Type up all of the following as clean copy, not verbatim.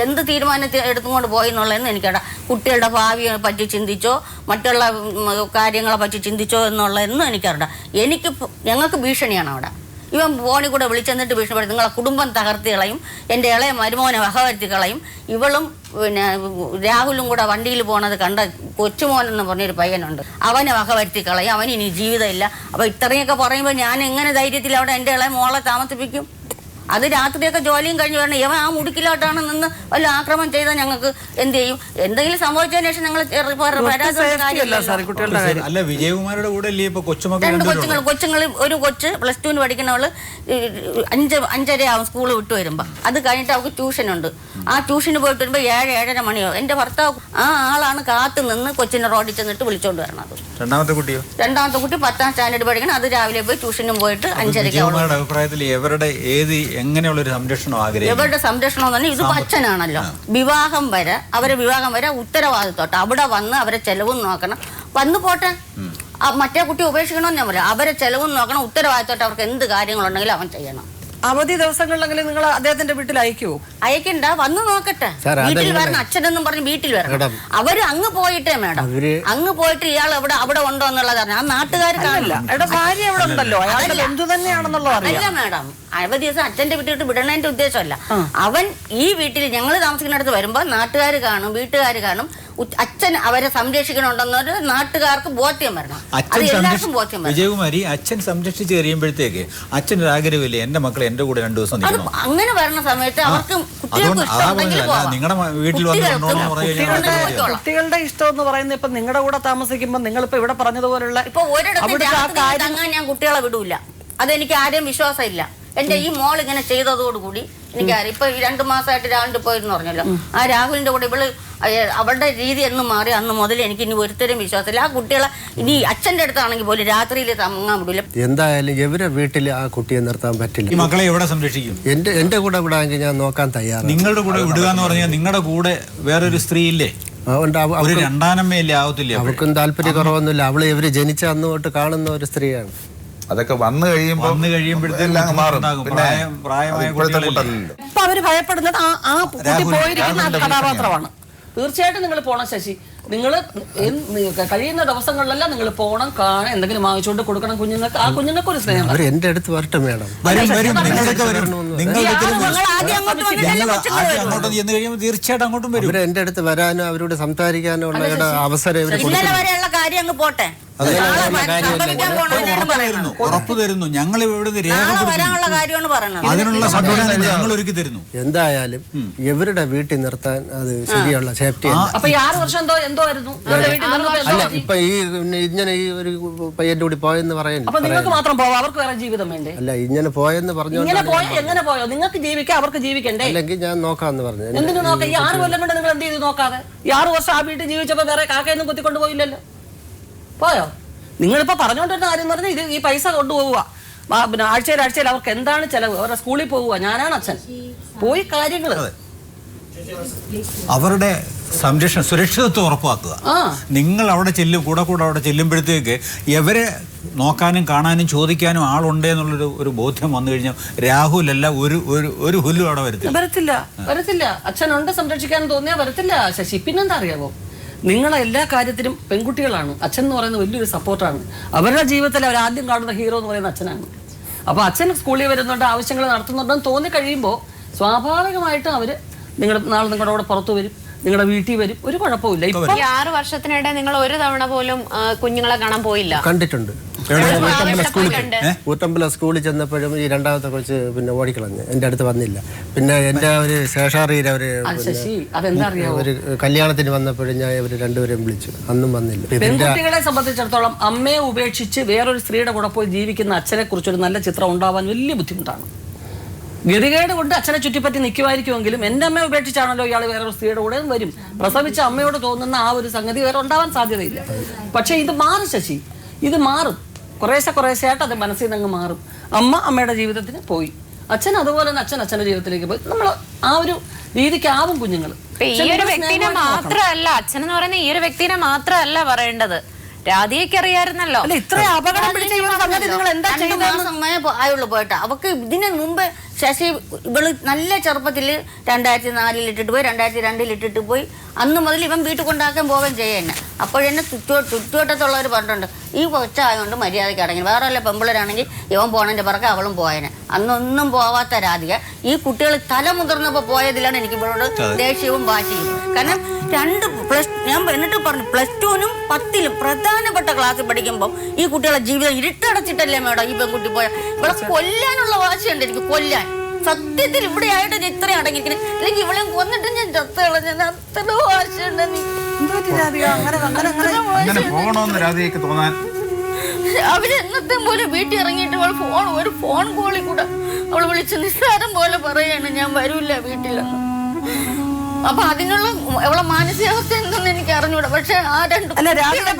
എന്ത് തീരുമാനത്തിൽ എടുത്തുകൊണ്ട് പോയി എന്നുള്ളതെന്ന് എനിക്കറിയാം. കുട്ടികളുടെ ഭാവിയെ പറ്റി ചിന്തിച്ചോ മറ്റുള്ള കാര്യങ്ങളെ പറ്റി ചിന്തിച്ചോ എന്നുള്ളതെന്നും എനിക്കറിയാം. ഞങ്ങൾക്ക് ഭീഷണിയാണ് അവിടെ. ഇവൻ ഫോണിൽ കൂടെ വിളിച്ചെന്നിട്ട് ഭീഷണിപ്പെടുത്തി നിങ്ങളെ കുടുംബം തകർത്തി കളയും, എൻ്റെ ഇളയ മരുമോനെ വകവരുത്തി കളയും. ഇവളും പിന്നെ രാഹുലും കൂടെ വണ്ടിയിൽ പോണത് കണ്ട കൊച്ചുമോനെന്ന് പറഞ്ഞൊരു പയ്യനുണ്ട്, അവനെ വകവരുത്തി കളയും, അവന് ഇനി ജീവിതമില്ല. അപ്പോൾ ഇത്രയൊക്കെ പറയുമ്പോൾ ഞാൻ എങ്ങനെ ധൈര്യത്തിൽ അവിടെ എൻ്റെ ഇളയ മോളെ താമസിപ്പിക്കും? അത് രാത്രിയൊക്കെ ജോലിയും കഴിഞ്ഞ് വരണം. ഇവൻ ആ മുടുക്കിലോട്ടാണ് നിന്ന് വല്ല ആക്രമണം ചെയ്താൽ ഞങ്ങൾക്ക് എന്ത് ചെയ്യും? എന്തെങ്കിലും സംഭവിച്ചതിന് ശേഷം ഞങ്ങൾ അല്ല, വിജയകുമാരുടെ കൂടെ കൊച്ചുങ്ങൾ ഒരു കൊച്ച് +2 പഠിക്കുന്നവള് 5:30 ആവും സ്കൂള് വിട്ടു വരുമ്പോൾ. അത് കഴിഞ്ഞിട്ട് അവൾക്ക് ട്യൂഷനുണ്ട്. ആ ട്യൂഷന് പോയിട്ട് വരുമ്പോൾ 7-7:30 മണിയാവും. എൻ്റെ ഭർത്താവ് ആ ആളാണ് കാത്തു നിന്ന് കൊച്ചിനെ റോഡിൽ ചെന്നിട്ട് വിളിച്ചോണ്ട് വരണത്. രണ്ടാമത്തെ കുട്ടി 10ാം സ്റ്റാൻഡേർഡ് പഠിക്കണം. അത് രാവിലെ പോയി ട്യൂഷനും പോയിട്ട് 5:30. അഭിപ്രായത്തിൽ ഇവരുടെ എങ്ങനെയുള്ള ഒരു സംരക്ഷണം ആഗ്രഹിക്കും? ഇവരുടെ സംരക്ഷണം എന്ന് പറഞ്ഞാൽ ഇതിപ്പോ അച്ഛനാണല്ലോ. അവരെ വിവാഹം വരെ ഉത്തരവാദിത്തോട്ടെ അവിടെ വന്ന് അവരെ ചെലവും നോക്കണം. വന്നു പോട്ടെ, മറ്റേ കുട്ടി ഉപേക്ഷിക്കണമെന്ന് ഞാൻ പറയാം. അവരെ ചെലവും നോക്കണം, ഉത്തരവാദിത്തോട്ട് അവർക്ക് എന്ത് കാര്യങ്ങളുണ്ടെങ്കിലും അവൻ ചെയ്യണം. അവധി ദിവസങ്ങളിലെങ്കിലും നിങ്ങൾ അദ്ദേഹത്തിന്റെ വീട്ടിൽ അയക്കുവോ? അയക്കണ്ട, വന്ന് നോക്കട്ടെ. വീട്ടിൽ വരണം, അച്ഛനെന്നും പറഞ്ഞ് വീട്ടിൽ വരണം. അവര് അങ്ങ് പോയിട്ടേ മേഡം, അങ്ങ് പോയിട്ട് ഇയാൾ അവിടെ ഉണ്ടോ എന്നുള്ളതാണ്. ആ നാട്ടുകാർ കാണില്ല. ഭാര്യ അവിടെ ഉണ്ടല്ലോ, അയാളുടെ ബന്ധു തന്നെയാണെന്നുള്ളത് അല്ല മേഡം. അവധി ദിവസം അച്ഛന്റെ വീട്ടിൽ വിടണതിന്റെ ഉദ്ദേശമല്ല. അവൻ ഈ വീട്ടിൽ ഞങ്ങൾ താമസിക്കുന്നിടത്ത് വരുമ്പോ നാട്ടുകാർ കാണും, വീട്ടുകാർ കാണും. അച്ഛൻ അവരെ സംരക്ഷിക്കണുണ്ടെന്നൊരു നാട്ടുകാർക്ക് ബോധ്യം വരണം. എല്ലാവർക്കും ബോധ്യം വരണം. വിജയകുമാരി, അച്ഛൻ സംരക്ഷിച്ച് കഴിയുമ്പോഴത്തേക്ക് അച്ഛനൊരു ആഗ്രഹമില്ലേ എന്റെ മക്കളെ എന്റെ കൂടെ 2 ദിവസം നിൽക്കണം? അങ്ങനെ വരുന്ന സമയത്ത് അവർക്ക് കുട്ടികളുടെ ഇഷ്ടം എന്ന് പറയുന്നത് ഇപ്പൊ നിങ്ങളുടെ കൂടെ താമസിക്കുമ്പോ നിങ്ങളിപ്പോ ഇവിടെ പറഞ്ഞതുപോലുള്ള ഇപ്പൊ ഒരിടത്തും ഞാൻ കുട്ടികളെ വിടൂല. അതെനിക്ക് ആരെയും വിശ്വാസമില്ല. എന്റെ ഈ മോൾ ഇങ്ങനെ ചെയ്തതോടുകൂടി എനിക്കറിയാം. ഇപ്പൊ 2 മാസമായിട്ട് രാഹുലിന്റെ പോയെന്ന് പറഞ്ഞല്ലോ, ആ രാഹുലിന്റെ കൂടെ അവളുടെ രീതി എന്ന് മാറി അന്ന് മുതൽ എനിക്ക് ഇനി ഒരുത്തരും വിശ്വാസമില്ല. ആ കുട്ടികളെ ഇനി അച്ഛന്റെ അടുത്താണെങ്കിൽ പോലും രാത്രിയിൽ തങ്ങാൻ വിടില്ല. എന്തായാലും ഇവരെ വീട്ടിൽ ആ കുട്ടിയെ നിർത്താൻ പറ്റില്ല. ഈ മക്കളെ എവിടെ സംരക്ഷിക്കും? എന്റെ കൂടെ വിടാമെങ്കിൽ ഞാൻ നോക്കാൻ തയ്യാറാണ്. നിങ്ങളുടെ കൂടെ വിടുക എന്ന് പറഞ്ഞാൽ നിങ്ങളുടെ കൂടെ വേറൊരു സ്ത്രീ ഇല്ലേ? ഒരു രണ്ടാനമ്മയല്ലേ ആവത്തില്ലേ? അവർക്കും താല്പര്യ കുറവൊന്നുമില്ല. അവള് ഇവര് ജനിച്ച അന്ന് തൊട്ട് കാണുന്ന ഒരു സ്ത്രീയാണ്. അതൊക്കെ വന്നു ഇപ്പൊ അവര് ഭയപ്പെടുന്നത് ആ കുട്ടി പോയിരിക്കുന്ന കഥാപാത്രമാണ്. തീർച്ചയായിട്ടും നിങ്ങൾ പോണം ശശി. നിങ്ങൾ കഴിയുന്ന ദിവസങ്ങളിലെല്ലാം നിങ്ങൾ പോണം, കാണാൻ, എന്തെങ്കിലും വാങ്ങിച്ചുകൊണ്ട് കൊടുക്കണം കുഞ്ഞുങ്ങൾക്ക്. ആ കുഞ്ഞുങ്ങൾക്ക് ഒരു സ്നേഹം എന്റെ അടുത്ത് വരട്ടെ മേഡം. തീർച്ചയായിട്ടും അങ്ങോട്ടും വരും. എന്റെ അടുത്ത് വരാനോ അവരോട് സംസാരിക്കാനോ ഉള്ള അവസരം പോട്ടെ. ഉറപ്പ് തരുന്നു, ഞങ്ങൾ അതിനുള്ള സംവിധാനം ഞങ്ങൾ ഒരുക്കി തരുന്നു. എന്തായാലും ഇവരുടെ വീട്ടിൽ നിർത്താൻ അത് ശരിയുള്ള സേഫ്റ്റി അല്ല. ഇപ്പൊ ഇങ്ങനെ ഈ ഒരു പയ്യന്റെ കൂടി പോയെന്ന് പറയുന്നു. അല്ല, ഇങ്ങനെ പോയെന്ന് പറഞ്ഞു. നിങ്ങൾക്ക് ജീവിക്കാം, അവർക്ക് ജീവിക്കണ്ടേ? അല്ലെങ്കിൽ ഞാൻ നോക്കാന്ന് പറഞ്ഞു. എന്തിനു നോക്കാം? ഈ 6 കൊല്ലം കൊണ്ട് നിങ്ങൾ എന്ത് ചെയ്ത് നോക്കാതെ? ഈ 6 വർഷം ആ വീട്ടിൽ ജീവിച്ചപ്പോ വേറെ കാക്കയൊന്നും കുത്തിക്കൊണ്ട് പോയില്ലല്ലോ. പോയോ? നിങ്ങളിപ്പോ പറഞ്ഞുകൊണ്ടിരുന്ന കാര്യം എന്ന് പറഞ്ഞാൽ ഇത് ഈ പൈസ കൊണ്ടുപോവുക, പിന്നെ ആഴ്ചയിൽ അവർക്ക് എന്താണ് ചെലവ്, അവരുടെ സ്കൂളിൽ പോവുക. ഞാനാണ് അച്ഛൻ, പോയി കാര്യങ്ങള് അവരുടെ സംരക്ഷണം സുരക്ഷിതത്വം ഉറപ്പാക്കുക. നിങ്ങൾ അവിടെ കൂടെ അവിടെ ചെല്ലുമ്പോഴത്തേക്ക് ഇവരെ നോക്കാനും കാണാനും ചോദിക്കാനും ആളുണ്ട് എന്നുള്ളൊരു ബോധ്യം വന്നു കഴിഞ്ഞാൽ രാഹുലല്ല ഒരു ഹുല്ലും അവിടെ വരത്തില്ല. അച്ഛനുണ്ട് സംരക്ഷിക്കാൻ തോന്നിയാൽ വരത്തില്ല ശശി. പിന്നെന്താ അറിയാവോ, നിങ്ങളെ എല്ലാ കാര്യത്തിലും പെൺകുട്ടികളാണ്. അച്ഛൻ എന്ന് പറയുന്നത് വലിയൊരു സപ്പോർട്ടാണ്. അവരുടെ ജീവിതത്തിൽ അവർ ആദ്യം കാണുന്ന ഹീറോ എന്ന് പറയുന്ന അച്ഛനാണ്. അപ്പോൾ അച്ഛൻ സ്കൂളിൽ വരുന്നുണ്ട്, ആവശ്യങ്ങൾ നടത്തുന്നുണ്ടെന്ന് തോന്നി കഴിയുമ്പോൾ സ്വാഭാവികമായിട്ടും അവർ നാളെ നിങ്ങളുടെ കൂടെ പുറത്തു വരും, നിങ്ങളുടെ വീട്ടിൽ വരും. ഒരു കുഴപ്പമില്ല. ഇപ്പൊ 6 വർഷത്തിനിടെ നിങ്ങൾ ഒരു തവണ പോലും കുഞ്ഞുങ്ങളെ കാണാൻ പോയില്ല? കണ്ടിട്ടുണ്ട്. ഊട്ടമ്പല സ്കൂളിൽ ചെന്നപ്പോഴും ഈ രണ്ടാമത്തെ കൊച്ച് പിന്നെ ഓടിക്കളഞ്ഞ് എന്റെ അടുത്ത് വന്നില്ല. പിന്നെ എന്റെ ഒരു ശേഷാറിയിൽ അവര് കല്യാണത്തിന് വന്നപ്പോഴും ഞാൻ ഇവര് രണ്ടുപേരെയും വിളിച്ചു, അന്നും വന്നില്ല. പെൺകുട്ടികളെ സംബന്ധിച്ചിടത്തോളം അമ്മയെ ഉപേക്ഷിച്ച് വേറൊരു സ്ത്രീയുടെ കൂടെ പോയി ജീവിക്കുന്ന അച്ഛനെ കുറിച്ചൊരു നല്ല ചിത്രം ഉണ്ടാവാൻ വലിയ ബുദ്ധിമുട്ടാണ്. ഗതികേട് കൊണ്ട് അച്ഛനെ ചുറ്റിപ്പറ്റി നിൽക്കുമായിരിക്കുമെങ്കിലും എൻ്റെ അമ്മയെ ഉപേക്ഷിച്ചാണല്ലോ ഇയാൾ വേറൊരു സ്ത്രീയുടെ കൂടെ വരും. പ്രസവിച്ച അമ്മയോട് തോന്നുന്ന ആ ഒരു സംഗതി വേറെ ഉണ്ടാവാൻ സാധ്യതയില്ല. പക്ഷേ ഇത് മാറും ശശി, ഇത് മാറും. കുറേശ്ശെയായിട്ട് അത് മനസ്സിൽ നിന്ന് അങ്ങ് മാറും. അമ്മയുടെ ജീവിതത്തിന് പോയി, അച്ഛൻ അതുപോലെ തന്നെ അച്ഛൻ്റെ ജീവിതത്തിലേക്ക് പോയി. നമ്മൾ ആ ഒരു രീതിക്കാവും കുഞ്ഞുങ്ങൾ. ഈ ഒരു വ്യക്തിനെ മാത്രമല്ല, അച്ഛനെന്ന് പറയുന്ന ഈ ഒരു വ്യക്തിനെ മാത്രമല്ല പറയേണ്ടത്, രാധികയ്ക്ക് അറിയായിരുന്നല്ലോ. അല്ല, ഇത്രയും അപകടം പിടിച്ച സംഗതി നിങ്ങൾ എന്താ ചെയ്യുന്നത്? ആയുള്ളൂ പോയിട്ട്. അവക്ക് ഇതിന് മുമ്പ് ശശി ഇവള് നല്ല ചെറുപ്പത്തിൽ 2004 ഇട്ടിട്ട് പോയി, 2002 ഇട്ടിട്ട് പോയി. അന്ന് മുതൽ ഇവൻ വീട്ടിൽ കൊണ്ടാക്കാൻ പോവുകയും ചെയ്യുന്നെ. അപ്പോഴെന്നെ ചുറ്റുവട്ടത്തുള്ളവർ പറഞ്ഞിട്ടുണ്ട്, ഈ കൊച്ചായതുകൊണ്ട് മര്യാദയ്ക്ക് അടങ്ങി. വേറെ വല്ല പെമ്പിളരാണെങ്കിൽ ഇവൻ പോണതിന്റെ പിറകെ അവളും പോയനെ. അന്നൊന്നും പോവാത്ത രാധിക ഈ കുട്ടികൾ തല മുതിർന്നപ്പോൾ പോയതിലാണ് എനിക്ക് ഇവളോട് ദേഷ്യവും വാശിയും. കാരണം ഞാൻ എന്നിട്ട് പറഞ്ഞു, +2-നും 10-ലും പ്രധാനപ്പെട്ട ക്ലാസ്സിൽ പഠിക്കുമ്പോൾ ഈ കുട്ടികളെ ജീവിതം ഇരുട്ടടച്ചിട്ടല്ലേ മേഡം ഈ പെൺകുട്ടി പോയ. ഇവളെ കൊല്ലാനുള്ള വാശിയുണ്ട് എനിക്ക്, കൊല്ലാൻ. സത്യത്തിൽ ഇവിടെ ആയിട്ട് ഇത്രയും അടങ്ങിയിരിക്കുന്നത്. അല്ലെങ്കിൽ ഇവളെയും കൊന്നിട്ട് ഞാൻ ചത്ത കളഞ്ഞ അത്ര വാശിയുണ്ട്. അവര് എന്നത്തെ പോലെ വീട്ടിൽ ഇറങ്ങിയിട്ട് ഒരു ഫോൺ കോളിൽ കൂടെ അവൾ വിളിച്ച് നിസ്സാരം പോലെ പറയാണ്, ഞാൻ വരൂല്ല വീട്ടിലെന്ന്. അപ്പൊ അതിനുള്ള അവളെ മാനസികാവസ്ഥ എന്തെന്ന് എനിക്ക് അറിഞ്ഞൂടാ. പക്ഷെ ആ രാധിക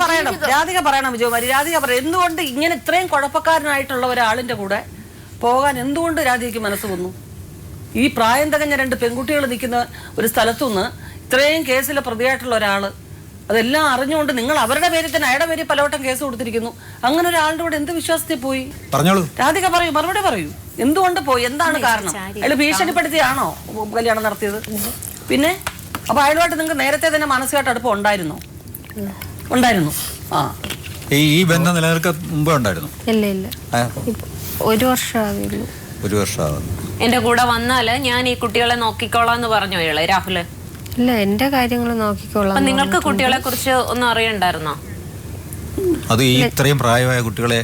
പറയണം വിജയകുമാരി, രാധിക പറയണം, എന്തുകൊണ്ട് ഇങ്ങനെ ഇത്രയും കുഴപ്പക്കാരനായിട്ടുള്ള ഒരാളിന്റെ കൂടെ പോകാൻ എന്തുകൊണ്ട് രാധികയ്ക്ക് മനസ്സ് വന്നു? ഈ പ്രായം തികഞ്ഞ 2 പെൺകുട്ടികൾ നിൽക്കുന്ന ഒരു സ്ഥലത്തുനിന്ന് ഇത്രയും കേസിലെ പ്രതിയായിട്ടുള്ള ഒരാള്, അതെല്ലാം അറിഞ്ഞുകൊണ്ട് നിങ്ങൾ അവരുടെ പേരിൽ തന്നെ അയാളുടെ പേരിൽ പലവട്ടം കേസ് കൊടുത്തിരിക്കുന്നു. അങ്ങനെ ഒരാളുടെ കൂടെ എന്ത് വിശ്വാസത്തിൽ പോയി? പറഞ്ഞോളൂ രാധിക പറയൂ, മറുപടി പറയൂ. എന്തുകൊണ്ട് പോയി? എന്താണ് കാരണം? അയാൾ ഭീഷണിപ്പെടുത്തിയാണോ കല്യാണം നടത്തിയത്? പിന്നെ അപ്പൊ അയാളുമായിട്ട് നിങ്ങൾക്ക് നേരത്തെ തന്നെ മാനസികമായിട്ട് അടുപ്പം ഉണ്ടായിരുന്നു? ആ, ഈ ബന്ധം നിലനിൽക്കാൻ മുമ്പേ ഉണ്ടായിരുന്നു? ഇല്ല ഇല്ല, 1 വർഷമാകുന്നു. 1 വർഷമാകുന്നു. എന്റെ കൂടെ വന്നാല് ഞാൻ ഈ കുട്ടികളെ നോക്കിക്കോളാം എന്ന് പറഞ്ഞു അയാള് രാഹുല്. ഇല്ല, എന്റെ കാര്യങ്ങൾ നോക്കിക്കോളാം. നിങ്ങൾക്ക് കുട്ടികളെ കുറിച്ച് ഒന്നും അറിയണ്ടായിരുന്നോ? അത് ഈ ഇത്രയും പ്രായമായ കുട്ടികളെ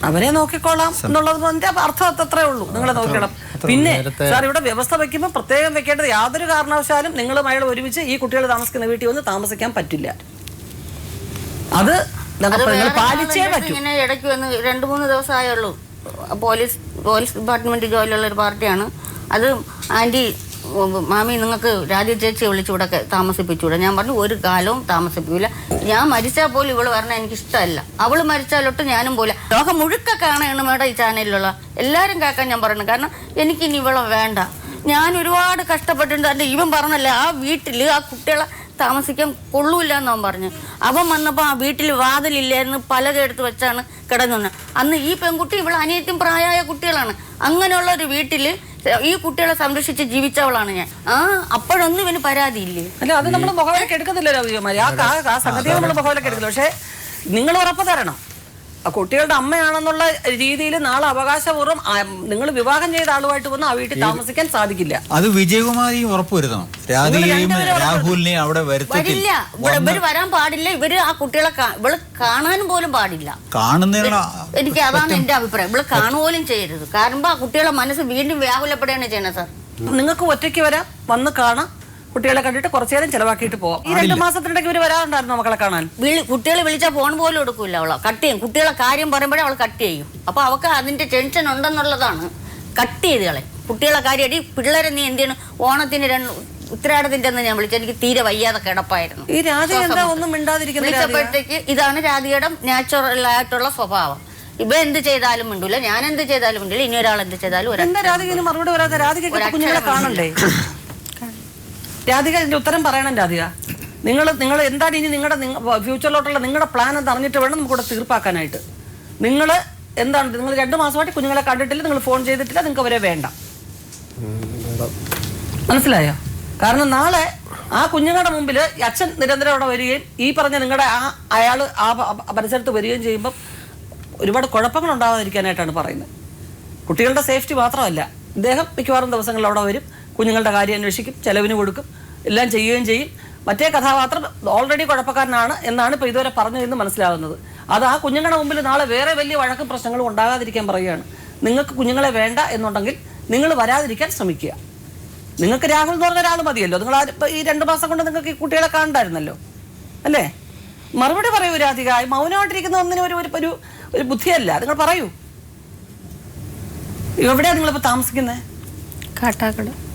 അവരെ നോക്കിക്കോളാം എന്നുള്ളത് അർത്ഥം അത്രേ ഉള്ളൂ. നിങ്ങളെ നോക്കണം. പിന്നെ സാർ ഇവിടെ വ്യവസ്ഥ വെക്കുമ്പോൾ പ്രത്യേകം വെക്കേണ്ടത്, യാതൊരു കാരണവശാലും നിങ്ങളും അയാൾ ഒരുമിച്ച് ഈ കുട്ടികൾ താമസിക്കുന്ന വീട്ടിൽ വന്ന് താമസിക്കാൻ പറ്റില്ല. അത് പാലിച്ചേ പറ്റൂ. ഇങ്ങനെ ഇടയ്ക്ക് വന്ന് 2-3 ദിവസമായുള്ളൂ. പോലീസ് ഡിപ്പാർട്ട്മെന്റ് ജോലിയുള്ള ഒരു പാർട്ടിയാണ് അത്. ആന്റി മാമി നിങ്ങൾക്ക് രാധിക ചേച്ചിയെ വിളിച്ചുകൂടെ താമസിപ്പിച്ചുകൂടെ? ഞാൻ പറഞ്ഞു, ഒരു കാലവും താമസിപ്പിക്കില്ല. ഞാൻ മരിച്ചാൽ പോലും ഇവള് പറഞ്ഞാൽ എനിക്ക് ഇഷ്ടമല്ല. അവള് മരിച്ചാലൊട്ട് ഞാനും പോലെ. ലോകം മുഴുക്ക കാണുകയാണ് മേഡം ഈ ചാനലിലുള്ള എല്ലാവരും കേൾക്കാൻ ഞാൻ പറയുന്നത്. കാരണം എനിക്കിനി ഇവളെ വേണ്ട. ഞാൻ ഒരുപാട് കഷ്ടപ്പെട്ടിട്ടുണ്ട്. എൻ്റെ ഇവൻ പറഞ്ഞല്ലേ, ആ വീട്ടിൽ ആ കുട്ടികളെ താമസിക്കാൻ കൊള്ളൂല്ല എന്നവൻ പറഞ്ഞു. അവൻ വന്നപ്പോൾ ആ വീട്ടിൽ വാതിലില്ലായിരുന്നു, പലക എടുത്ത് വെച്ചാണ് കിടന്നു. അന്ന് ഈ പെൺകുട്ടി ഇവളെ അനിയത്തിയും പ്രായമായ കുട്ടികളാണ്. അങ്ങനെയുള്ള ഒരു വീട്ടിൽ ഈ കുട്ടികളെ സംരക്ഷിച്ച് ജീവിച്ചവളാണ് ഞാൻ. അപ്പോഴൊന്നും ഇവന് പരാതിയില്ലേ? അല്ല, അത് നമ്മൾ മുഖവിലേക്ക് എടുക്കുന്നില്ലല്ലോ വിജയകുമാരി. ആ സംഗതി നമ്മൾ മുഖവിലേക്ക് എടുക്കില്ല. പക്ഷെ നിങ്ങൾ ഉറപ്പ് തരണം, ആ കുട്ടികളുടെ അമ്മയാണെന്നുള്ള രീതിയിൽ നാളെ അവകാശപൂർവ്വം നിങ്ങൾ വിവാഹം ചെയ്ത ആളുമായിട്ട് വന്ന് ആ വീട്ടിൽ താമസിക്കാൻ സാധിക്കില്ല. അത് വിജയകുമാരി ഉറപ്പുവരുത്തണം. രാധികയും രാഹുലിനെയും അവിടെ വരില്ല. ഇവര് വരാൻ പാടില്ല. ഇവര് ആ കുട്ടികളെ ഇവള് കാണാനും പോലും പാടില്ല. കാണുന്നതിനുള്ള എനിക്ക് അതാണ് എന്റെ അഭിപ്രായം. ഇവള് കാണുപോലും ചെയ്യരുത്. കാരണം ആ കുട്ടികളെ മനസ്സ് വീണ്ടും വ്യാകുലപ്പെടുകയാണ് ചെയ്യുന്നത്. സാർ, നിങ്ങൾക്ക് ഒറ്റയ്ക്ക് വരാം, വന്ന് കാണാം, കുട്ടികളെ കണ്ടിട്ട് കുറച്ചു നേരം ചെലവാക്കിയിട്ട് പോവാം. ഈ 2 മാസത്തിനിടയ്ക്ക് ഇവര് വരാറുണ്ടായിരുന്നു മക്കളെ കാണാൻ? കുട്ടികളെ വിളിച്ചാൽ ഫോൺ പോലും എടുക്കൂല. അവളെ കട്ട് ചെയ്യും. കുട്ടികളെ കാര്യം പറയുമ്പോഴേ അവൾ കട്ട് ചെയ്യും. അപ്പൊ അവൾക്ക് അതിന്റെ ടെൻഷൻ ഉണ്ടെന്നുള്ളതാണ്. കട്ട് ചെയ്ത് കളയും കുട്ടികളെ കാര്യം. അടി പിള്ളേരെ നീ എന്ത് ചെയ്യണം? ഓണത്തിന് ഉത്തരാടത്തിന്റെ അന്ന് ഞാൻ വിളിച്ചു. എനിക്ക് തീരെ വയ്യാതെ കിടപ്പായിരുന്നു. ഈ രാധിക എന്താ ഒന്നും മിണ്ടാതിരിക്കുന്നത്? വിളിച്ചപ്പോഴത്തേക്ക് ഇതാണ് രാധികയുടെ നാച്ചുറൽ ആയിട്ടുള്ള സ്വഭാവം. ഇവ എന്ത് ചെയ്താലും മിണ്ടൂല, ഞാൻ എന്ത് ചെയ്താലും മിണ്ടില്ല, ഇനി ഒരാൾ എന്ത് ചെയ്താലും. എന്താ രാധികന് മറുപടി വരാതെ? രാധിക കുഞ്ഞുങ്ങളെ കാണണ്ടേ? രാധിക ഇതിന്റെ ഉത്തരം പറയണം. രാധിക, നിങ്ങൾ എന്താണ് ഇനി നിങ്ങളുടെ ഫ്യൂച്ചറിലോട്ടുള്ള നിങ്ങളുടെ പ്ലാൻ എന്ന് അറിഞ്ഞിട്ട് വേണം നമുക്കിവിടെ തീർപ്പാക്കാനായിട്ട്. നിങ്ങൾ എന്താണ്, നിങ്ങൾ 2 മാസമായിട്ട് കുഞ്ഞുങ്ങളെ കണ്ടിട്ടില്ല, നിങ്ങൾ ഫോൺ ചെയ്തിട്ടില്ല, നിങ്ങൾക്ക് അവരെ വേണ്ട. മനസ്സിലായോ? കാരണം നാളെ ആ കുഞ്ഞുങ്ങളുടെ മുമ്പിൽ അച്ഛൻ നിരന്തരം അവിടെ വരികയും ഈ പറഞ്ഞ നിങ്ങളുടെ അയാൾ ആ പരിസരത്ത് വരികയും ചെയ്യുമ്പം ഒരുപാട് കുഴപ്പങ്ങൾ ഉണ്ടാവാതിരിക്കാനായിട്ടാണ് പറയുന്നത്. കുട്ടികളുടെ സേഫ്റ്റി മാത്രമല്ല, ഇദ്ദേഹം മിക്കവാറും ദിവസങ്ങളിൽ അവിടെ വരും, കുഞ്ഞുങ്ങളുടെ കാര്യം അന്വേഷിക്കും, ചെലവിന് കൊടുക്കും, എല്ലാം ചെയ്യുകയും ചെയ്യും. മറ്റേ കഥാപാത്രം ഓൾറെഡി കുഴപ്പക്കാരനാണ് എന്നാണ് ഇപ്പോൾ ഇതുവരെ പറഞ്ഞതെന്ന് മനസ്സിലാകുന്നത്. അത് ആ കുഞ്ഞുങ്ങളുടെ മുമ്പിൽ നാളെ വേറെ വലിയ വഴക്കും പ്രശ്നങ്ങളും ഉണ്ടാകാതിരിക്കാൻ പറയുകയാണ്. നിങ്ങൾക്ക് കുഞ്ഞുങ്ങളെ വേണ്ട എന്നുണ്ടെങ്കിൽ നിങ്ങൾ വരാതിരിക്കാൻ ശ്രമിക്കുക. നിങ്ങൾക്ക് രാഹുൽ എന്ന് പറഞ്ഞ ഒരാൾ മതിയല്ലോ. നിങ്ങൾ ഈ 2 മാസം കൊണ്ട് നിങ്ങൾക്ക് ഈ കുട്ടികളെ കാണണ്ടായിരുന്നല്ലോ, അല്ലേ? മറുപടി പറയൂ രാധിക. മൗനമായിട്ടിരിക്കുന്ന ഒന്നിനും ഒരു ബുദ്ധിയല്ല. നിങ്ങൾ പറയൂ, എവിടെയാണ് നിങ്ങളിപ്പോൾ താമസിക്കുന്നത്?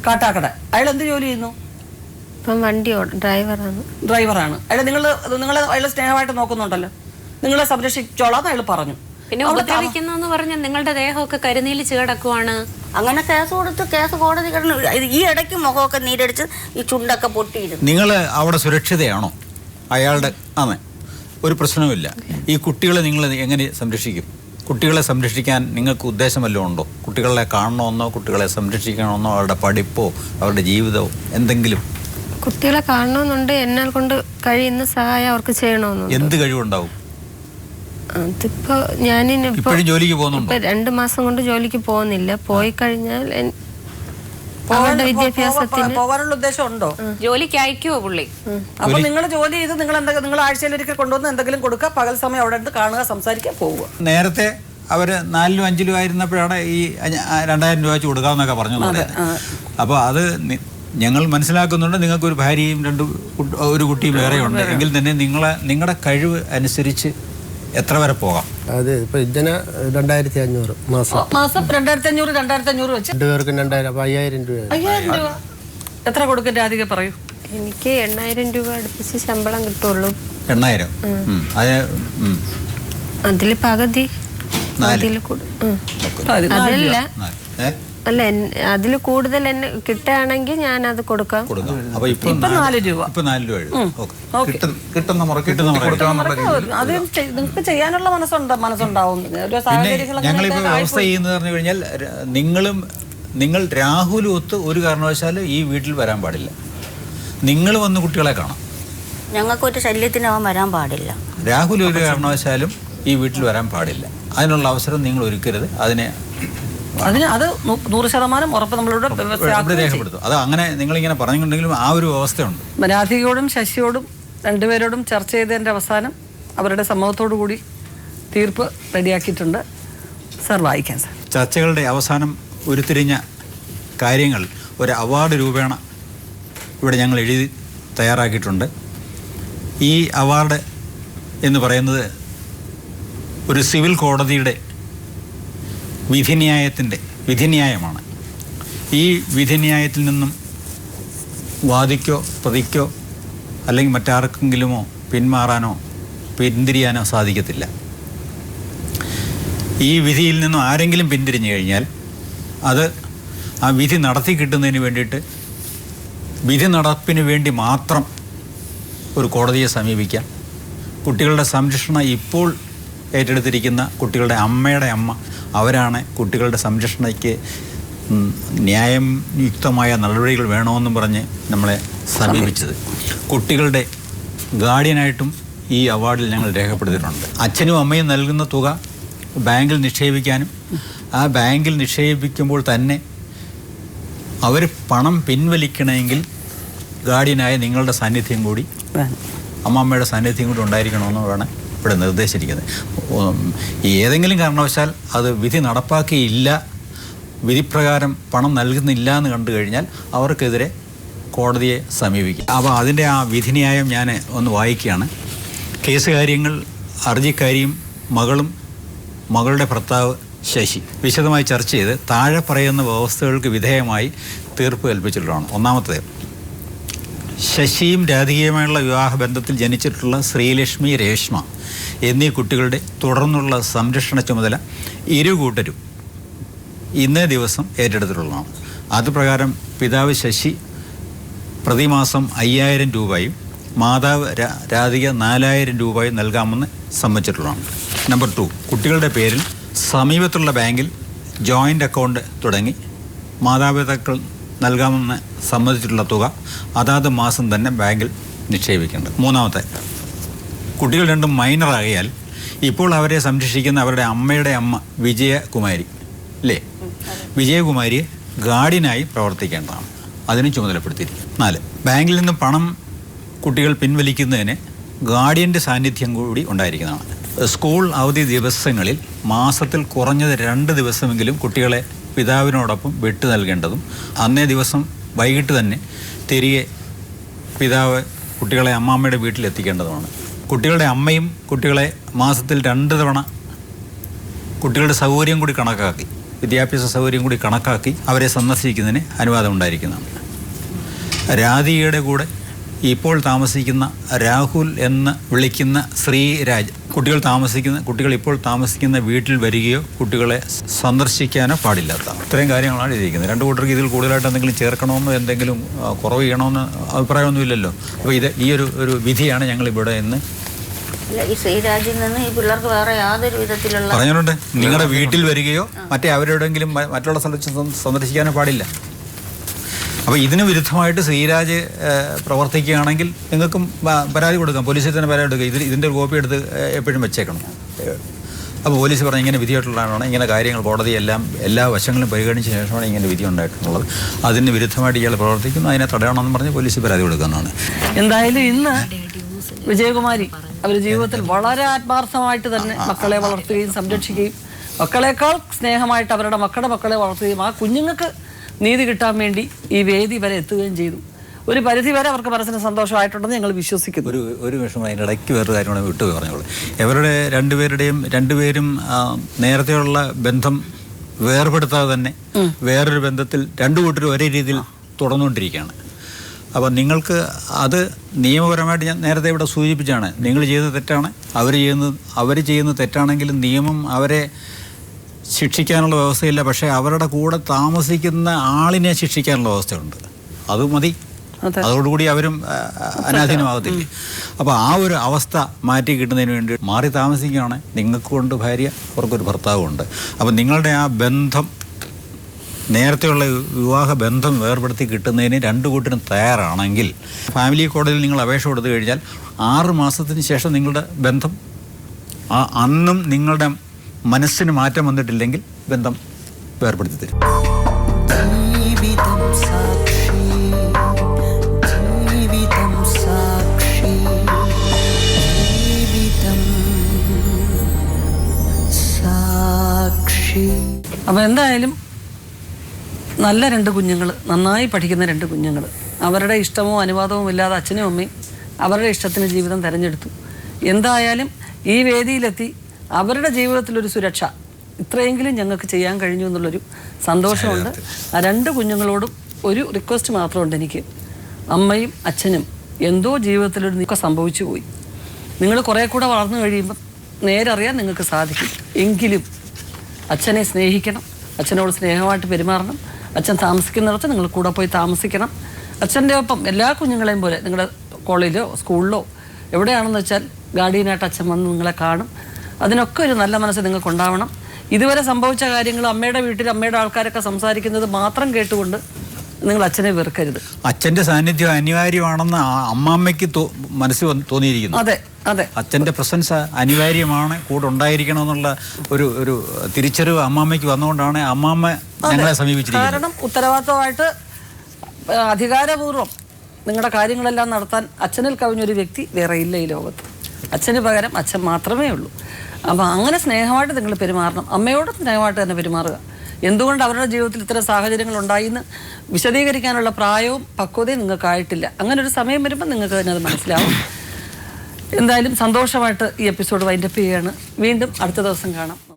കാട്ടാക്കട. അയാൾ എന്ത് ജോലി ചെയ്യുന്നു? വണ്ടി ഡ്രൈവറാണ്. അയാൾ സ്നേഹമായിട്ട് നോക്കുന്നുണ്ടല്ലോ, നിങ്ങളെ സംരക്ഷിച്ചോളാന്ന് അയാൾ പറഞ്ഞു. പിന്നെ ഉപദ്രവിക്കുന്നു പറഞ്ഞ നിങ്ങളുടെ ദേഹമൊക്കെ കരിനീലിച്ച് കിടക്കുവാണ്. അങ്ങനെ കേസ് കൊടുത്ത് കേസ് കോടതി കിടന്നു. ഈ ഇടയ്ക്ക് മുഖമൊക്കെ നീരടിച്ച് ഈ ചുണ്ടൊക്കെ പൊട്ടിയിരുന്നു. നിങ്ങൾ അവിടെ സുരക്ഷിതയാണോ? അയാളുടെ അതെ ഒരു പ്രശ്നവുമില്ല. ഈ കുട്ടികളെ നിങ്ങൾ എങ്ങനെ സംരക്ഷിക്കും? കുട്ടികളെ സംരക്ഷിക്കാൻ നിങ്ങൾക്ക് ഉദ്ദേശം വല്ലതും ഉണ്ടോ? കുട്ടികളെ കാണണമെന്നോ കുട്ടികളെ സംരക്ഷിക്കണമെന്നോ അവരുടെ പഠിപ്പോ അവരുടെ ജീവിതമോ എന്തെങ്കിലും? കുട്ടികളെ കാണണമെന്നുണ്ട്, എന്നാൽ കൊണ്ട് കഴിയുന്ന സഹായം അവർക്ക് ചെയ്യണമെന്നുണ്ട്. എന്ത് കഴിവുണ്ടാവും? അതിപ്പോ ഞാനിപ്പോ ഇപ്പോഴും ജോലിക്ക് പോകുന്നുണ്ടോ? 2 മാസം കൊണ്ട് ജോലിക്ക് പോകുന്നില്ല. പോയി കഴിഞ്ഞാൽ അവരുടെ വിദ്യാഭ്യാസത്തിന് പോകാനുള്ള ഉദ്ദേശം ഉണ്ടോ? ജോലിക്ക് അയക്കുവോ പുള്ളി? അപ്പൊ നിങ്ങൾ ജോലി ചെയ്ത് നിങ്ങൾ ആഴ്ചയിലൊരിക്കൽ കൊണ്ടുവന്ന് എന്തെങ്കിലും കൊടുക്കുക, പകൽ സമയം അവിടെ ഉണ്ട് കാണുക, സംസാരിക്കാൻ പോവുക. നേരത്തെ അവർ 4-ലും 5-ലും ആയിരുന്നപ്പോഴാണ് ഈ 2000 രൂപ വെച്ച് കൊടുക്കാമെന്നൊക്കെ പറഞ്ഞു. അപ്പോൾ അത് ഞങ്ങൾ മനസ്സിലാക്കുന്നുണ്ട്. നിങ്ങൾക്കൊരു ഭാര്യയും ഒരു കുട്ടിയും വേറെ ഉണ്ട് എങ്കിൽ തന്നെ നിങ്ങളുടെ കഴിവ് അനുസരിച്ച് എത്ര വരെ പോകാം? അത് ഇപ്പൊ ഇതിന് 2500 മാസം 2500 വെച്ച് 2 പേർക്കും 2000, അപ്പൊ 5000 രൂപ. 5000 രൂപ എത്ര കൊടുക്കും രാധിക പറയൂ? എനിക്ക് 8000 രൂപ അടുപ്പിച്ച് ശമ്പളം കിട്ടുള്ളൂ. 8000. അതില് പകുതി അതല്ല അല്ല, അതിൽ കൂടുതൽ എന്നെ കിട്ടുകയാണെങ്കിൽ ഞാൻ അത് കൊടുക്കാം. അപ്പൊ ഇപ്പൊ 4 രൂപ. ഇപ്പൊ 4 രൂപ കിട്ടുന്ന മുറ അത് നിങ്ങൾക്ക് ചെയ്യാനുള്ള മനസ്സുണ്ടാവും. ഞങ്ങളിപ്പോ വ്യവസ്ഥ ചെയ്യുന്നത് പറഞ്ഞു കഴിഞ്ഞാൽ നിങ്ങൾ രാഹുലും ഒത്ത് ഒരു കാരണവശാലും ഈ വീട്ടിൽ വരാൻ പാടില്ല. നിങ്ങൾ വന്ന് കുട്ടികളെ കാണാം. ഞങ്ങൾക്കൊരു ശല്യത്തിന് അവൻ വരാൻ പാടില്ല. രാഹുൽ ഒരു കാരണവശാലും ഈ വീട്ടിൽ വരാൻ പാടില്ല. അതിനുള്ള അവസരം നിങ്ങൾ ഒരുക്കരുത്. അത് 100% ഉറപ്പ് നമ്മളിവിടെ രേഖപ്പെടുത്തും. അത് അങ്ങനെ നിങ്ങളിങ്ങനെ പറഞ്ഞിട്ടുണ്ടെങ്കിലും ആ ഒരു അവസ്ഥയുണ്ട്. രാധികയോടും ശശിയോടും രണ്ടുപേരോടും ചർച്ച ചെയ്തതിൻ്റെ അവസാനം അവരുടെ സമ്മതത്തോടു കൂടി തീർപ്പ് റെഡിയാക്കിയിട്ടുണ്ട്. സാർ വായിക്കാൻ. സാർ ചർച്ചകളുടെ അവസാനം ഉരുത്തിരിഞ്ഞ കാര്യങ്ങൾ ഒരു അവാർഡ് രൂപേണ ഇവിടെ ഞങ്ങൾ എഴുതി തയ്യാറാക്കിയിട്ടുണ്ട്. ഈ അവാർഡ് എന്ന് പറയുന്നത് ഒരു സിവിൽ കോടതിയുടെ വിധിന്യായമാണ്. ഈ വിധിന്യായത്തിൽ നിന്നും വാദിക്കോ പ്രതിക്കോ അല്ലെങ്കിൽ മറ്റാർക്കെങ്കിലുമോ പിന്മാറാനോ പിന്തിരിയാനോ സാധിക്കത്തില്ല. ഈ വിധിയിൽ നിന്നും ആരെങ്കിലും പിന്തിരിഞ്ഞു കഴിഞ്ഞാൽ അത് ആ വിധി നടത്തി കിട്ടുന്നതിന് വേണ്ടിയിട്ട് വിധി നടപ്പിന് വേണ്ടി മാത്രം ഒരു കോടതിയെ സമീപിക്കാം. കുട്ടികളുടെ സംരക്ഷണം ഇപ്പോൾ ഏറ്റെടുത്തിരിക്കുന്ന കുട്ടികളുടെ അമ്മയുടെ അമ്മ അവരാണ് കുട്ടികളുടെ സംരക്ഷണയ്ക്ക് ന്യായയുക്തമായ നടപടികൾ വേണമെന്നും പറഞ്ഞ് നമ്മളെ സമീപിച്ചത്. കുട്ടികളുടെ ഗാർഡിയനായിട്ടും ഈ അവാർഡിൽ ഞങ്ങൾ രേഖപ്പെടുത്തിയിട്ടുണ്ട്. അച്ഛനും അമ്മയും നൽകുന്ന തുക ബാങ്കിൽ നിക്ഷേപിക്കാനും ആ ബാങ്കിൽ നിക്ഷേപിക്കുമ്പോൾ തന്നെ അവർ പണം പിൻവലിക്കണമെങ്കിൽ ഗാർഡിയനായ നിങ്ങളുടെ സാന്നിധ്യം കൂടി അമ്മമ്മയുടെ സാന്നിധ്യം കൂടി ഉണ്ടായിരിക്കണമെന്നാണ് ഇവിടെ നിർദ്ദേശിച്ചിരിക്കുന്നത്. ഏതെങ്കിലും കാരണവശാൽ അത് വിധി നടപ്പാക്കിയില്ല, വിധിപ്രകാരം പണം നൽകുന്നില്ല എന്ന് കണ്ടു കഴിഞ്ഞാൽ അവർക്കെതിരെ കോടതിയെ സമീപിക്കും. അപ്പോൾ അതിൻ്റെ ആ വിധിന്യായം ഞാൻ ഒന്ന് വായിക്കുകയാണ്. കേസ് കാര്യങ്ങൾ ഹർജിക്കാരിയും മകളും മകളുടെ ഭർത്താവ് ശശി വിശദമായി ചർച്ച ചെയ്ത് താഴെ പറയുന്ന വ്യവസ്ഥകൾക്ക് വിധേയമായി തീർപ്പ് കൽപ്പിച്ചിട്ടുള്ളതാണ്. ഒന്നാമത്തേത്, ശശിയും രാധികയുമായുള്ള വിവാഹബന്ധത്തിൽ ജനിച്ചിട്ടുള്ള ശ്രീലക്ഷ്മി, രേഷ്മ എന്നീ കുട്ടികളുടെ തുടർന്നുള്ള സംരക്ഷണ ചുമതല ഇരു കൂട്ടരും ഇന്നേ ദിവസം ഏറ്റെടുത്തിട്ടുള്ളതാണ്. അതുപ്രകാരം പിതാവ് ശശി പ്രതിമാസം 5000 രൂപയും മാതാവ് രാധിക 4000 രൂപയും നൽകാമെന്ന് സമ്മതിച്ചിട്ടുള്ളതാണ്. നമ്പർ 2, കുട്ടികളുടെ പേരിൽ സമീപത്തുള്ള ബാങ്കിൽ ജോയിൻ്റ് അക്കൗണ്ട് തുടങ്ങി മാതാപിതാക്കൾ നൽകാമെന്ന് സമ്മതിച്ചിട്ടുള്ള തുക അതാത് മാസം തന്നെ ബാങ്കിൽ നിക്ഷേപിക്കേണ്ടത്. മൂന്നാമത്തെ, കുട്ടികൾ രണ്ടും മൈനറാകിയാൽ ഇപ്പോൾ അവരെ സംരക്ഷിക്കുന്ന അവരുടെ അമ്മയുടെ അമ്മ വിജയകുമാരി അല്ലേ, വിജയകുമാരിയെ ഗാർഡിയനായി പ്രവർത്തിക്കേണ്ടതാണ്. അതിന് ചുമതലപ്പെടുത്തിയിരിക്കും. 4, ബാങ്കിൽ നിന്നും പണം കുട്ടികൾ പിൻവലിക്കുന്നതിന് ഗാർഡിയൻ്റെ സാന്നിധ്യം കൂടി ഉണ്ടായിരിക്കുന്നതാണ്. സ്കൂൾ അവധി ദിവസങ്ങളിൽ മാസത്തിൽ കുറഞ്ഞത് 2 ദിവസമെങ്കിലും കുട്ടികളെ പിതാവിനോടൊപ്പം വിട്ടു നൽകേണ്ടതും അന്നേ ദിവസം വൈകിട്ട് തന്നെ തിരികെ പിതാവ് കുട്ടികളെ അമ്മാമ്മയുടെ വീട്ടിലെത്തിക്കേണ്ടതുമാണ്. കുട്ടികളുടെ അമ്മയും കുട്ടികളെ മാസത്തിൽ 2 തവണ കുട്ടികളുടെ സൗകര്യം കൂടി കണക്കാക്കി, വിദ്യാഭ്യാസ സൗകര്യം കൂടി കണക്കാക്കി അവരെ സന്ദർശിക്കുന്നതിന് അനുവാദം ഉണ്ടായിരിക്കുന്നതാണ്. രാധികയുടെ കൂടെ ഇപ്പോൾ താമസിക്കുന്ന രാഹുൽ എന്ന് വിളിക്കുന്ന ശ്രീരാജ് കുട്ടികൾ ഇപ്പോൾ താമസിക്കുന്ന വീട്ടിൽ വരികയോ കുട്ടികളെ സന്ദർശിക്കാനോ പാടില്ലാത്ത ഇത്രയും കാര്യങ്ങളാണ് എഴുതിയിരിക്കുന്നത്. രണ്ട് കൂട്ടർക്ക് ഇതിൽ കൂടുതലായിട്ട് എന്തെങ്കിലും ചേർക്കണമെന്നോ എന്തെങ്കിലും കുറവ് ചെയ്യണമെന്ന് അഭിപ്രായമൊന്നുമില്ലല്ലോ. അപ്പോൾ ഈ ഒരു വിധിയാണ് ഞങ്ങളിവിടെ ഇന്ന് ഈ ശ്രീരാജിൽ നിന്ന് ഈ പിള്ളേർക്ക് വേറെ യാതൊരു വിധത്തിലുള്ള പറഞ്ഞിട്ടുണ്ട്. നിങ്ങളുടെ വീട്ടിൽ വരികയോ മറ്റെവിടെയെങ്കിലും മറ്റുള്ള സ്ഥലത്ത് സന്ദർശിക്കാനോ പാടില്ല. അപ്പോൾ ഇതിന് വിരുദ്ധമായിട്ട് ശ്രീരാജ് പ്രവർത്തിക്കുകയാണെങ്കിൽ നിങ്ങൾക്കും പരാതി കൊടുക്കാം, പോലീസിൽ തന്നെ പരാതി കൊടുക്കുക. ഇതിൻ്റെ ഒരു കോപ്പി എടുത്ത് എപ്പോഴും വെച്ചേക്കണം. അപ്പോൾ പോലീസ് പറഞ്ഞാൽ ഇങ്ങനെ വിധിയായിട്ടുള്ളതാണ്, ഇങ്ങനെ കാര്യങ്ങൾ കോടതി എല്ലാ വശങ്ങളും പരിഗണിച്ച ശേഷമാണ് ഇങ്ങനെ വിധി ഉണ്ടായിട്ടുള്ളത്. അതിന് വിരുദ്ധമായിട്ട് ഇയാൾ പ്രവർത്തിക്കുന്നു, അതിനെ തടയണമെന്ന് പറഞ്ഞ് പോലീസ് പരാതി കൊടുക്കുന്നതാണ്. എന്തായാലും ഇന്ന് വിജയകുമാരി അവർ ജീവിതത്തിൽ വളരെ ആത്മാർത്ഥമായിട്ട് തന്നെ മക്കളെ വളർത്തുകയും സംരക്ഷിക്കുകയും മക്കളെക്കാൾ സ്നേഹമായിട്ട് അവരുടെ മക്കളെ വളർത്തുകയും ആ കുഞ്ഞുങ്ങൾക്ക് നീതി കിട്ടാൻ വേണ്ടി ഈ വേദി വരെ എത്തുകയും ചെയ്തു. ഒരു പരിധി വരെ അവർക്ക് മനസ്സിന് സന്തോഷമായിട്ടുണ്ടെന്ന് ഞങ്ങൾ വിശ്വസിക്കുന്നു. ഒരു വിഷയം അതിൻ്റെ ഇടയ്ക്ക് വേറൊരു കാര്യമാണ് വിട്ടുപോയി പറഞ്ഞോളൂ. ഇവരുടെ രണ്ടുപേരും നേരത്തെയുള്ള ബന്ധം വേർപെടുത്താതെ തന്നെ വേറൊരു ബന്ധത്തിൽ രണ്ടു കൂട്ടരും ഒരേ രീതിയിൽ തുടർന്നുകൊണ്ടിരിക്കുകയാണ്. അപ്പോൾ നിങ്ങൾക്ക് അത് നിയമപരമായിട്ട് ഞാൻ നേരത്തെ ഇവിടെ സൂചിപ്പിച്ചാണ്, നിങ്ങൾ ചെയ്തത് തെറ്റാണ്, അവർ ചെയ്യുന്നത് തെറ്റാണെങ്കിലും നിയമം അവരെ ശിക്ഷിക്കാനുള്ള വ്യവസ്ഥയില്ല. പക്ഷേ അവരുടെ കൂടെ താമസിക്കുന്ന ആളിനെ ശിക്ഷിക്കാനുള്ള വ്യവസ്ഥയുണ്ട്. അത് മതി, അതോടുകൂടി അവരും അനാധീനമാകത്തില്ലേ. അപ്പോൾ ആ ഒരു അവസ്ഥ മാറ്റി കിട്ടുന്നതിന് വേണ്ടി മാറി താമസിക്കുകയാണ്. നിങ്ങൾക്കുണ്ട് ഭാര്യ, അവർക്കൊരു ഭർത്താവുമുണ്ട്. അപ്പോൾ നിങ്ങളുടെ ആ ബന്ധം, നേരത്തെയുള്ള വിവാഹ ബന്ധം വേർപെടുത്തി കിട്ടുന്നതിന് രണ്ടു കൂട്ടരും തയ്യാറാണെങ്കിൽ ഫാമിലി കോടതിയിൽ നിങ്ങൾ അപേക്ഷ കൊടുത്തു കഴിഞ്ഞാൽ 6 മാസത്തിന് ശേഷം നിങ്ങളുടെ ബന്ധം അന്നും നിങ്ങളുടെ മനസ്സിന് മാറ്റം വന്നിട്ടില്ലെങ്കിൽ ബന്ധം വേർപെടുത്തി തരും. അപ്പോൾ എന്തായാലും നല്ല 2 കുഞ്ഞുങ്ങൾ, നന്നായി പഠിക്കുന്ന 2 കുഞ്ഞുങ്ങൾ, അവരുടെ ഇഷ്ടമോ അനുവാദമോ ഇല്ലാതെ അച്ഛനും അമ്മയും അവരുടെ ഇഷ്ടത്തിന് ജീവിതം തിരഞ്ഞെടുത്തു. എന്തായാലും ഈ വേദിയിലെത്തി അവരുടെ ജീവിതത്തിലൊരു സുരക്ഷ ഇത്രയെങ്കിലും ഞങ്ങൾക്ക് ചെയ്യാൻ കഴിഞ്ഞു എന്നുള്ളൊരു സന്തോഷമുണ്ട്. ആ 2 കുഞ്ഞുങ്ങളോടും ഒരു റിക്വസ്റ്റ് മാത്രമുണ്ട് എനിക്ക്. അമ്മയും അച്ഛനും എന്തോ ജീവിതത്തിലൊരു നീക്കം സംഭവിച്ചു പോയി. നിങ്ങൾ കുറേ കൂടെ വളർന്നു കഴിയുമ്പം നേരറിയാൻ നിങ്ങൾക്ക് സാധിക്കും. എങ്കിലും അച്ഛനെ സ്നേഹിക്കണം, അച്ഛനോട് സ്നേഹമായിട്ട് പെരുമാറണം. അച്ഛൻ താമസിക്കുന്നിടത്ത് നിങ്ങൾ കൂടെ പോയി താമസിക്കണം. അച്ഛൻ്റെ ഒപ്പം എല്ലാ കുഞ്ഞുങ്ങളെയും പോലെ നിങ്ങളുടെ കോളേജിലോ സ്കൂളിലോ എവിടെയാണെന്ന് വെച്ചാൽ ഗാർഡിയനായിട്ട് അച്ഛൻ വന്ന് നിങ്ങളെ കാണും. അതിനൊക്കെ ഒരു നല്ല മനസ്സ് നിങ്ങൾക്ക് ഉണ്ടാവണം. ഇതുവരെ സംഭവിച്ച കാര്യങ്ങൾ അമ്മയുടെ വീട്ടിൽ അമ്മയുടെ ആൾക്കാരൊക്കെ സംസാരിക്കുന്നത് മാത്രം കേട്ടുകൊണ്ട് നിങ്ങൾ അച്ഛനെ വെറുക്കരുത്. അച്ഛൻ്റെ സാന്നിധ്യം അനിവാര്യമാണെന്ന് അമ്മാമ്മയ്ക്ക് മനസ്സിൽ തോന്നിയിരിക്കുന്നു. അതെ അതെ, അച്ഛൻ്റെ പ്രസൻസ് അനിവാര്യമാണ്, കൂടെ ഉണ്ടായിരിക്കണമെന്നുള്ള ഒരു തിരിച്ചറിവ് അമ്മാമ്മയ്ക്ക് വന്നുകൊണ്ടാണ് അമ്മാമ്മ ഞങ്ങളെ സമീപിച്ചിരിക്കുന്നത്. കാരണം ഉത്തരവാദിത്തമായിട്ട് അധികാരപൂർവ്വം നിങ്ങളുടെ കാര്യങ്ങളെല്ലാം നടത്താൻ അച്ഛനിൽ കവിഞ്ഞൊരു വ്യക്തി വേറെ ഇല്ല ഈ ലോകത്ത്. അച്ഛന് പകരം അച്ഛൻ മാത്രമേ ഉള്ളൂ. അപ്പോൾ അങ്ങനെ സ്നേഹമായിട്ട് നിങ്ങൾ പെരുമാറണം. അമ്മയോട് സ്നേഹമായിട്ട് തന്നെ പെരുമാറുക. എന്തുകൊണ്ട് അവരുടെ ജീവിതത്തിൽ ഇത്തരം സാഹചര്യങ്ങൾ ഉണ്ടായിന്ന് വിശദീകരിക്കാനുള്ള പ്രായവും പക്വതയും നിങ്ങൾക്കായിട്ടില്ല. അങ്ങനെ ഒരു സമയം വരുമ്പോൾ നിങ്ങൾക്ക് തന്നെ അത് മനസ്സിലാവും. എന്തായാലും സന്തോഷമായിട്ട് ഈ എപ്പിസോഡ് വൈൻഡപ്പ് ചെയ്യുകയാണ്. വീണ്ടും അടുത്ത ദിവസം കാണാം.